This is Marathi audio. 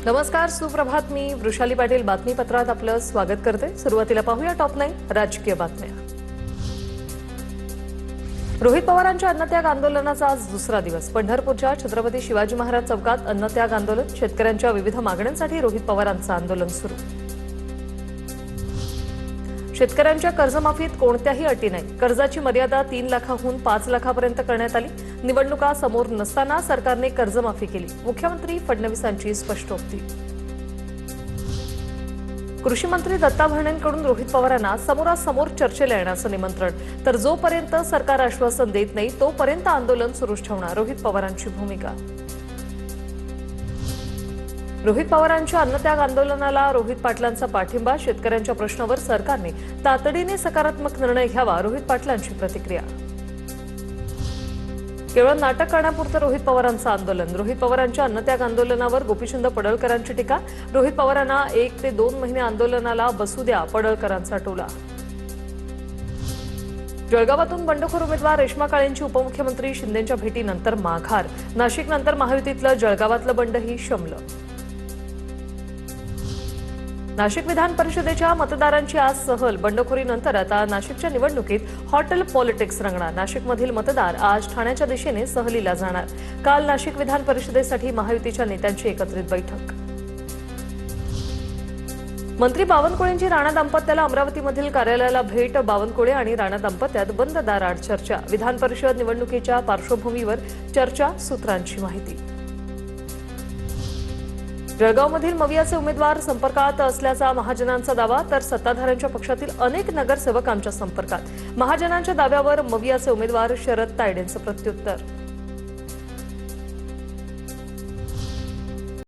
नमस्कार, सुप्रभात. मी वृषाली पाटील बातमीपत्रात आपलं स्वागत करते. सुरुवातीला पाहूया टॉप 9 राजकीय बातम्या. रोहित पवारांच्या अन्नत्याग आंदोलनाचा आज दुसरा दिवस. पंढरपूरच्या छत्रपती शिवाजी महाराज चौकात अन्नत्याग आंदोलन. शेतकऱ्यांच्या विविध मागण्यांसाठी रोहित पवारांचं आंदोलन सुरू. शेतकऱ्यांच्या कर्जमाफीत कोणत्याही अटी नाही. कर्जाची मर्यादा 3 लाखांहून 5 लाखांपर्यंत करण्यात आली. निवडणुका समोर नसताना सरकारने कर्जमाफी केली. मुख्यमंत्री फडणवीसांची स्पष्टोक्ती. कृषी मंत्री दत्ता भरणेंकडून रोहित पवारांना समोरासमोर चर्चेला येण्याचं निमंत्रण. तर जोपर्यंत सरकार आश्वासन देत नाही तोपर्यंत आंदोलन सुरूच ठेवणार, रोहित पवारांची भूमिका. रोहित पवारांच्या अन्नत्याग आंदोलनाला रोहित पाटलांचा पाठिंबा. शेतकऱ्यांच्या प्रश्नावर सरकारने तातडीने सकारात्मक निर्णय घ्यावा, रोहित पाटलांची प्रतिक्रिया. केवळ नाटक करण्यापुरतं रोहित पवारांचं आंदोलन. रोहित पवारांच्या अन्नत्याग आंदोलनावर गोपीचंद पडळकरांची टीका. रोहित पवारांना 1 ते 2 महिने आंदोलनाला बसू द्या, पडळकरांचा टोला. जळगावातून बंडखोर उमेदवार रेश्मा काळेंची उपमुख्यमंत्री शिंदेंच्या भेटीनंतर माघार. नाशिकनंतर महायुतीतलं जळगावातलं बंडही शमलं. नाशिक विधान परिषदेच्या मतदारांची आज सहल. बंडखोरीनंतर आता नाशिकच्या निवडणुकीत हॉटेल पॉलिटिक्स रंगणार. नाशिकमधील मतदार आज ठाण्याच्या दिशेने सहलीला जाणार. काल नाशिक विधान परिषदेसाठी महायुतीच्या नेत्यांची एकत्रित बैठक. मंत्री बावनकुळेंची राणा दाम्पत्याला अमरावतीमधील कार्यालयाला भेट. बावनकुळे आणि राणा दाम्पत्यात बंद दाराआड चर्चा. विधान परिषद निवडणुकीच्या पार्श्वभूमीवर चर्चा, सूत्रांची माहिती. जळगावमधील मवियाचे उमेदवार संपर्कात असल्याचा महाजनांचा दावा. तर सत्ताधाऱ्यांच्या पक्षातील अनेक नगरसेवक आमच्या संपर्कात. महाजनांच्या दाव्यावर मवियाचे उमेदवार शरद तायडेंचं प्रत्युत्तर.